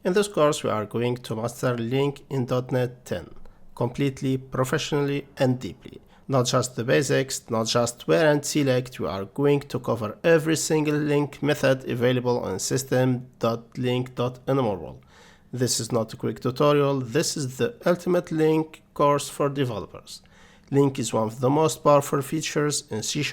In this course, we are going to master LINQ in .NET 10, completely, professionally, and deeply. Not just the basics, not just where and select, we are going to cover every single LINQ method available on system.linq.enable. This is not a quick tutorial, this is the ultimate LINQ course for developers. LINQ is one of the most powerful features in C#.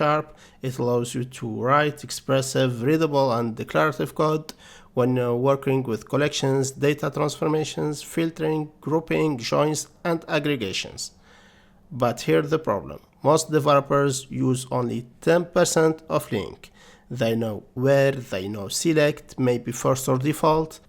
It allows you to write expressive, readable, and declarative code when working with collections, data transformations, filtering, grouping, joins, and aggregations. But here's the problem. Most developers use only 10% of LINQ. They know where, they know select, maybe first or default,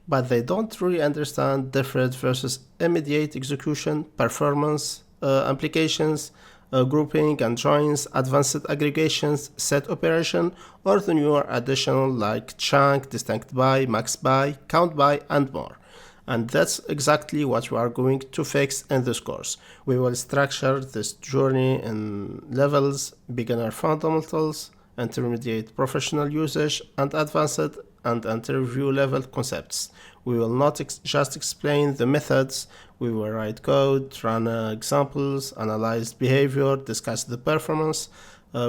but they don't really understand deferred versus immediate execution, performance, applications, grouping and joins, advanced aggregations, set operation, or the newer additional like chunk, distinct by, max by, count by, and more. And that's exactly what we are going to fix in this course. We will structure this journey in levels: beginner fundamentals, intermediate professional usage, and advanced and interview level concepts. We will not just explain the methods, we will write code, run examples, analyze behavior, discuss the performance,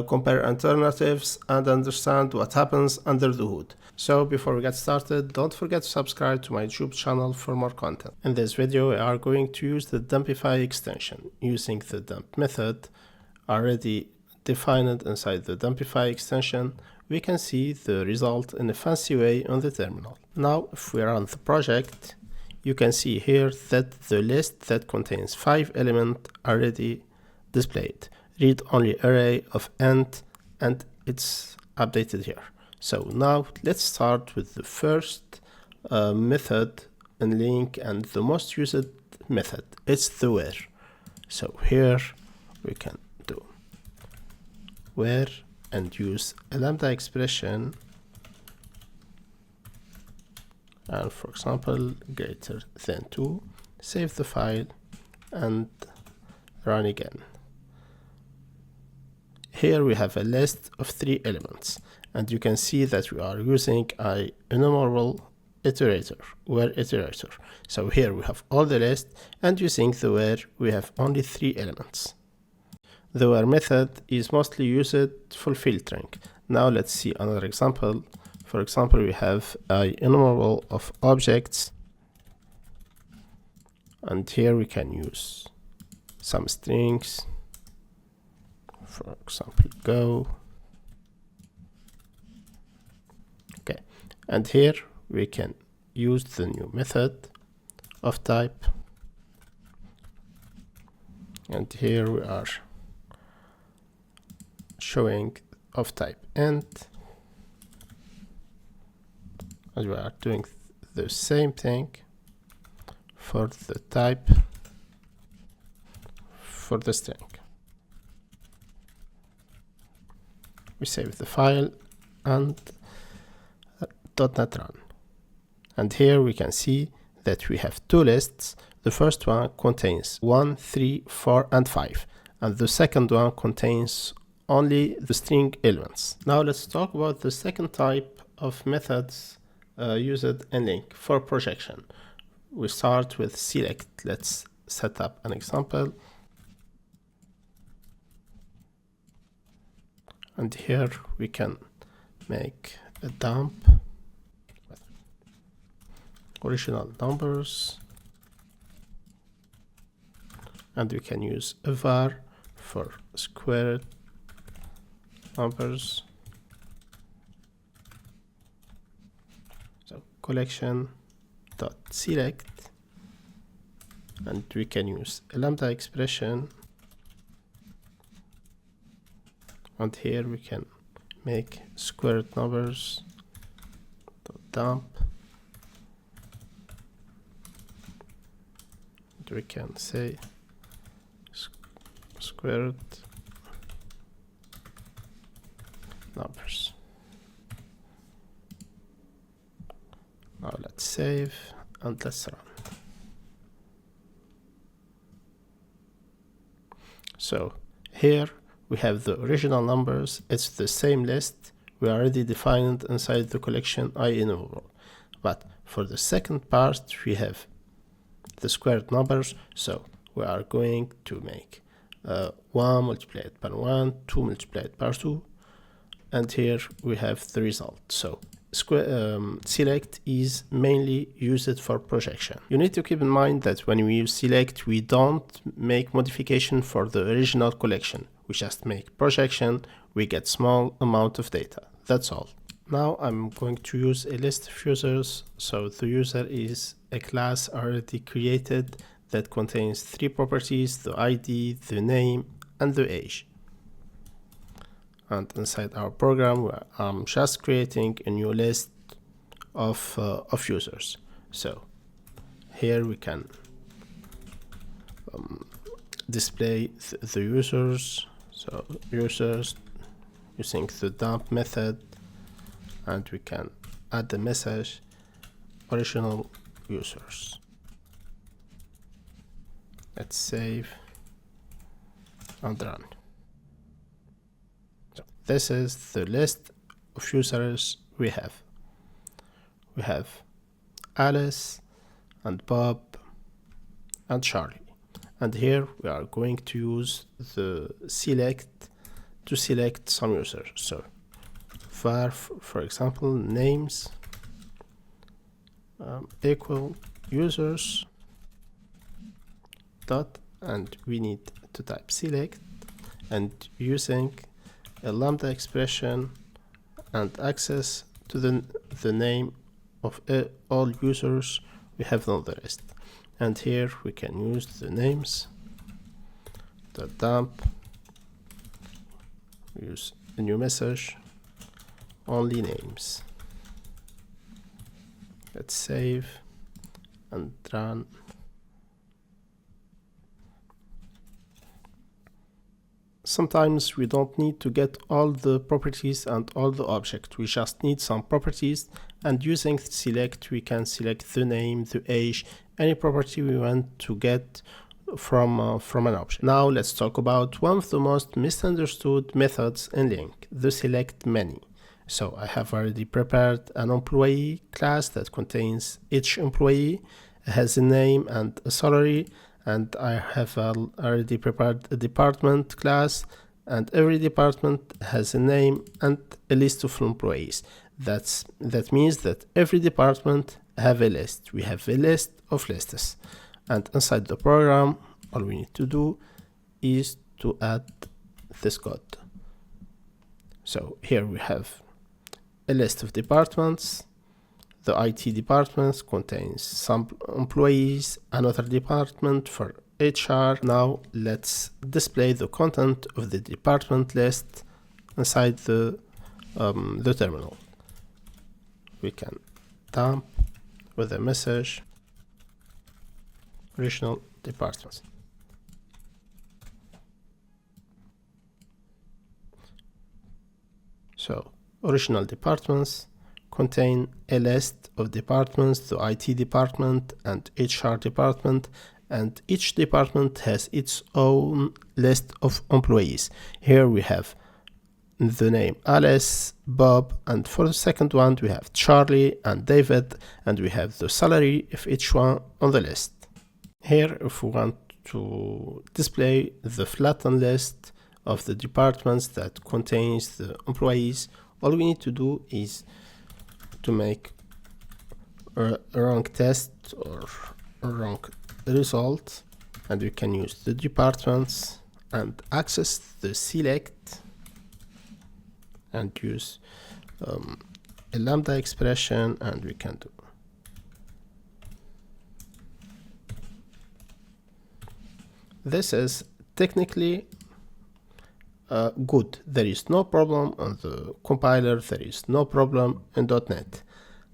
compare alternatives, and understand what happens under the hood. So before we get started, don't forget to subscribe to my YouTube channel for more content. In this video, we are going to use the dumpify extension. Using the dump method already defined inside the dumpify extension, we can see the result in a fancy way on the terminal. Now, if we run the project, you can see here that the list that contains 5 elements already displayed. Read-only array of int, and it's updated here. So now let's start with the first method in LINQ and the most used method. It's the where. So here we can do where and use a lambda expression, and for example greater than 2, save the file and run again. Here we have a list of 3 elements, and you can see that we are using an enumerable iterator, where iterator. So here we have all the list, and using the where we have only 3 elements. The where method is mostly used for filtering. Now let's see another example. For example, we have an enumerable of objects, and here we can use some strings. For example, go. Okay, and here we can use the new method of type, and here we are showing of type int, and we are doing the same thing for the type for the string. We save the file and .NET run. And here we can see that we have 2 lists. The first one contains 1, 3, 4, and 5. And the second one contains only the string elements. Now let's talk about the second type of methods used in LINQ for projection. We start with select. Let's set up an example. And here we can make a dump with original numbers, and we can use a var for squared numbers. So collection dot select, and we can use a lambda expression, and here we can make squared numbers dot dump, and we can say squared numbers. Now let's save and let's run. So here we have the original numbers. It's the same list we already defined inside the collection enumerable. But For the second part, we have the squared numbers, so we are going to make 1 multiplied by 1, 2 multiplied by 2, and here we have the result. So select is mainly used for projection. You need to keep in mind that when we use select, we don't make modification for the original collection. We just make projection, we get small amount of data. That's all. Now I'm going to use a list of users. So the user is a class already created that contains 3 properties: the ID, the name, and the age. And inside our program, I'm just creating a new list of users. So here we can display the users. So users using the dump method, and we can add the message original users. Let's save and run. So this is the list of users we have. We have Alice and Bob and Charlie. And here we are going to use the select to select some users. So for example, names equal users dot, and we need to type select, and using a lambda expression and access to the name of all users, we have done the rest. And here we can use the names, the dump, use a new message, only names. Let's save and run. Sometimes we don't need to get all the properties and all the objects. We just need some properties, and using select we can select the name, the age, any property we want to get from an object. Now let's talk about one of the most misunderstood methods in LINQ, the select many. So I have already prepared an employee class that contains each employee, has a name and a salary, and I have already prepared a department class, and every department has a name and a list of employees. That means that every department have a list. We have a list of lists, and inside the program all we need to do is to add this code. So here we have a list of departments. The IT department contains some employees, another department for HR. Now let's display the content of the department list inside the terminal. We can dump with a message original departments. So original departments contain a list of departments, the IT department and HR department, and each department has its own list of employees. Here we have the name Alice, Bob, and for the second one we have Charlie and David, and we have the salary of each one on the list. Here, if we want to display the flattened list of the departments that contains the employees, all we need to do is to make a rank test or a rank result, and we can use the departments and access the select and use a lambda expression, and we can do this is technically good. There is no problem on the compiler, there is no problem in .NET,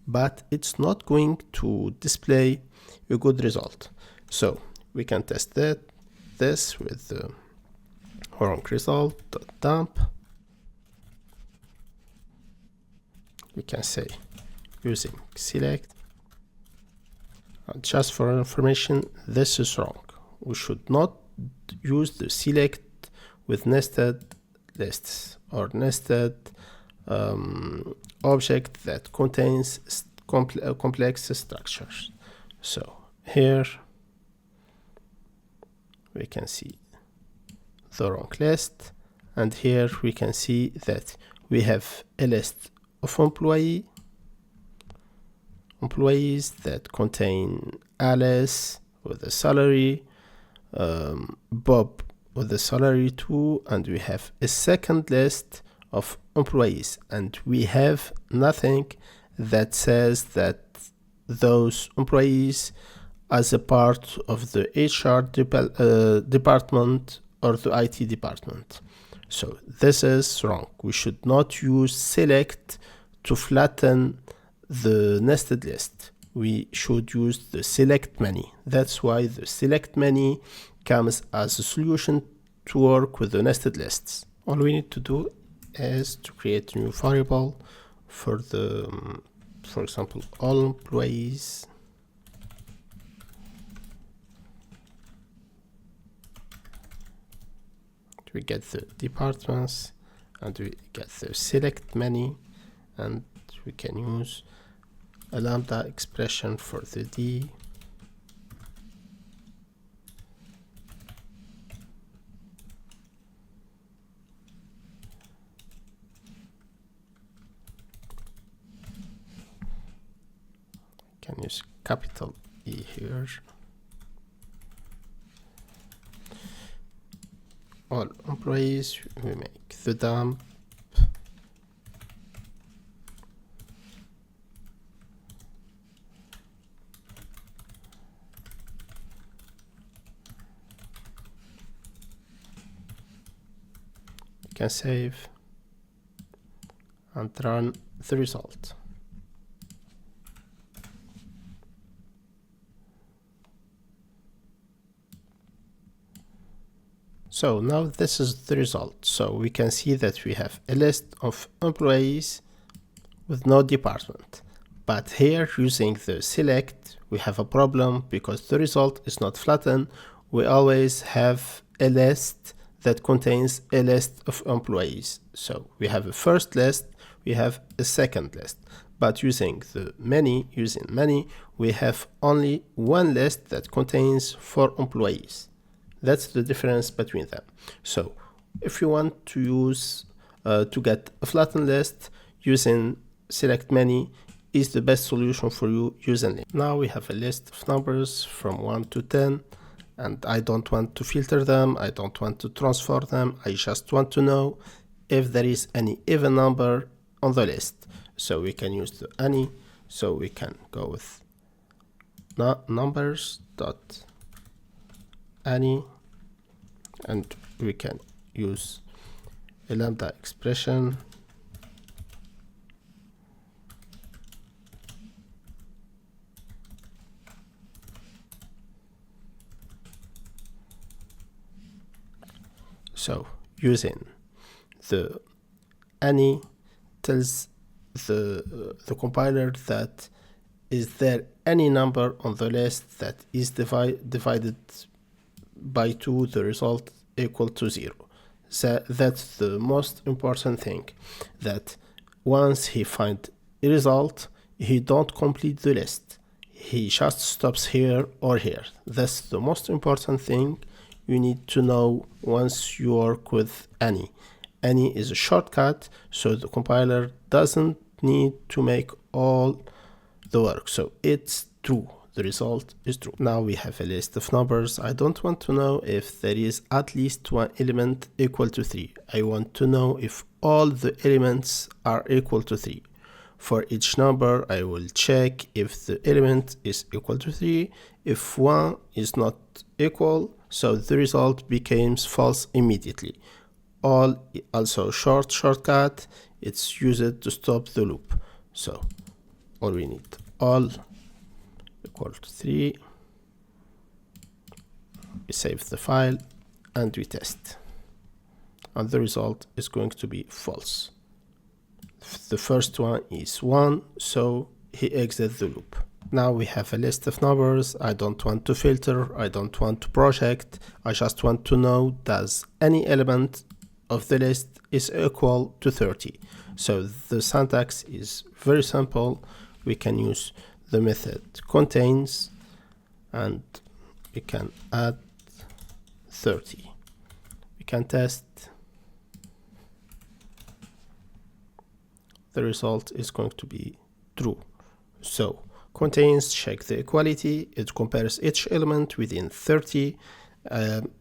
but it's not going to display a good result. So we can test this with the rank result.dump. We can say using select. Just for information, this is wrong. We should not use the select with nested lists or nested object that contains complex structures. So here we can see the wrong list, and here we can see that we have a list of employees that contain Alice with a salary, Bob with a salary too, and we have a second list of employees, and we have nothing that says that those employees as a part of the HR department or the IT department. So this is wrong. We should not use select to flatten the nested list. We should use the select many. That's why the select many comes as a solution to work with the nested lists. All we need to do is to create a new variable for the, for example, all employees. We get the departments and we get the select many, and we can use a lambda expression for the D. Can use capital E here. All employees, we make the dump. You can save and run the result. So now this is the result. So we can see that we have a list of employees with no department. But here, using the select, we have a problem because the result is not flattened. We always have a list that contains a list of employees. So we have a first list, we have a second list. But using many, we have only one list that contains 4 employees. That's the difference between them. So if you want to use to get a flattened list, using select many is the best solution for you using LINQ. Now we have a list of numbers from 1 to 10, and I don't want to filter them, I don't want to transfer them, I just want to know if there is any even number on the list. So we can use the any, so we can go with numbers dot any, and we can use a lambda expression so using the any tells the compiler that is there any number on the list that is divided by 2, the result equal to 0. So that's the most important thing, that once he finds a result, he don't complete the list. He just stops here or here. That's the most important thing you need to know once you work with any. Any is a shortcut, so the compiler doesn't need to make all the work. So it's true. The result is true. Now we have a list of numbers. I don't want to know if there is at least one element equal to 3. I want to know if all the elements are equal to 3. For each number, I will check if the element is equal to 3. If 1 is not equal, so the result becomes false immediately. All also shortcut, it's used to stop the loop. So all we need, all equal to 3. We save the file and we test, and the result is going to be false. The first one is 1, so he exits the loop. Now we have a list of numbers. I don't want to filter, I don't want to project, I just want to know does any element of the list is equal to 30. So the syntax is very simple. we can use the method contains, and we can add 30. We can test. The result is going to be true. So contains check the equality. It compares each element within 30.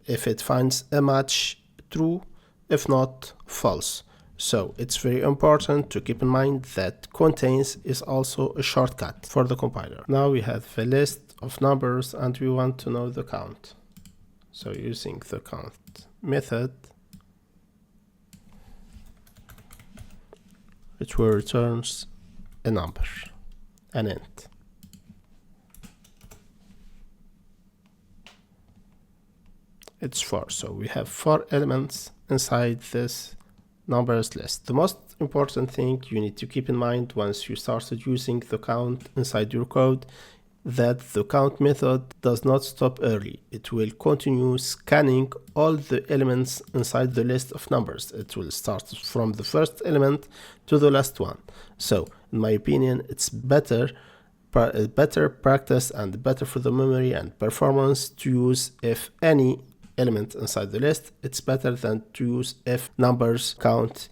If it finds a match, true. If not, false. So it's very important to keep in mind that contains is also a shortcut for the compiler. Now we have a list of numbers and we want to know the count. So using the count method, which will returns a number, an int. It's 4, so we have 4 elements inside this numbers list. The most important thing you need to keep in mind once you started using the count inside your code, that the count method does not stop early. It will continue scanning all the elements inside the list of numbers. It will start from the first element to the last one. So in my opinion, it's better practice and better for the memory and performance to use if any element inside the list. It's better than to use if numbers count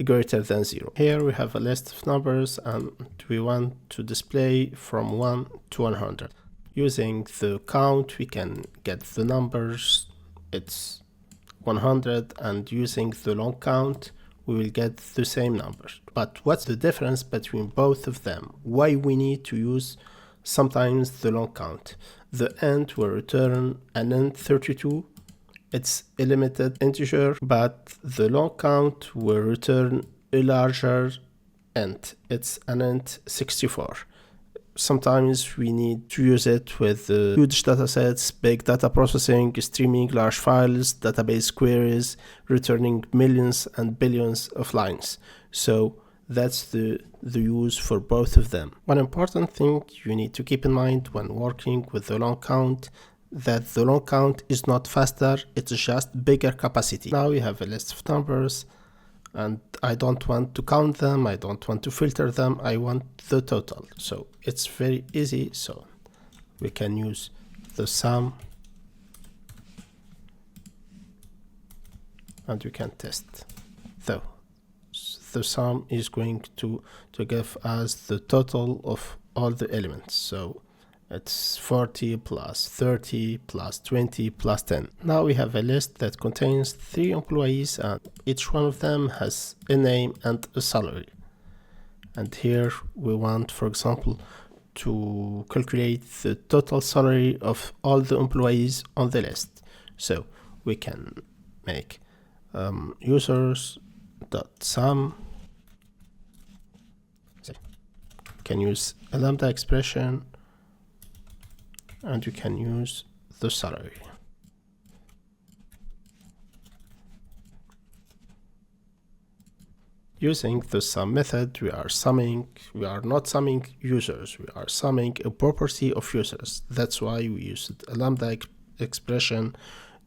greater than 0. Here we have a list of numbers and we want to display from 1 to 100. Using the count we can get the numbers, it's 100, and using the long count we will get the same numbers. But what's the difference between both of them? Why we need to use sometimes the long count? The int will return an int 32. It's a limited integer, but the long count will return a larger int. It's an int 64. Sometimes we need to use it with huge datasets, big data processing, streaming large files, database queries, returning millions and billions of lines. So that's the use for both of them. One important thing you need to keep in mind when working with the long count, that the long count is not faster, it's just bigger capacity. Now we have a list of numbers and I don't want to count them, I don't want to filter them, I want the total. So it's very easy. So we can use the sum and we can test. So the sum is going to give us the total of all the elements. So it's 40 plus 30 plus 20 plus 10. Now we have a list that contains 3 employees and each one of them has a name and a salary. And here we want, for example, to calculate the total salary of all the employees on the list. So we can make users.sum. We can use a lambda expression and you can use the salary. Using the sum method, we are not summing users, we are summing a property of users. That's why we used a lambda expression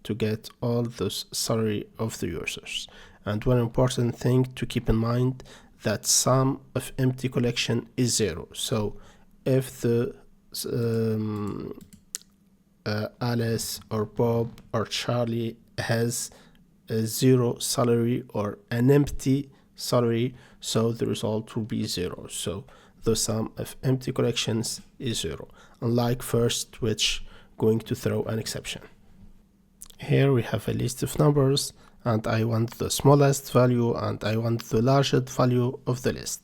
to get all the salary of the users. And one important thing to keep in mind, that sum of empty collection is 0. So if the Alice or Bob or Charlie has a 0 salary or an empty salary, so the result will be 0. So the sum of empty collections is 0, unlike first, which going to throw an exception. Here we have a list of numbers and I want the smallest value and I want the largest value of the list.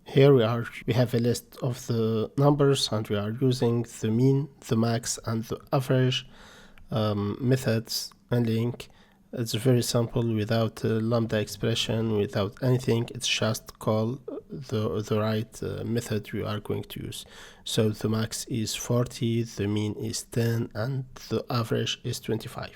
Here we have a list of the numbers and we are using the mean, the max and the average methods in LINQ. It's very simple, without a lambda expression, without anything. It's just call the right method we are going to use. So the max is 40, the mean is 10 and the average is 25.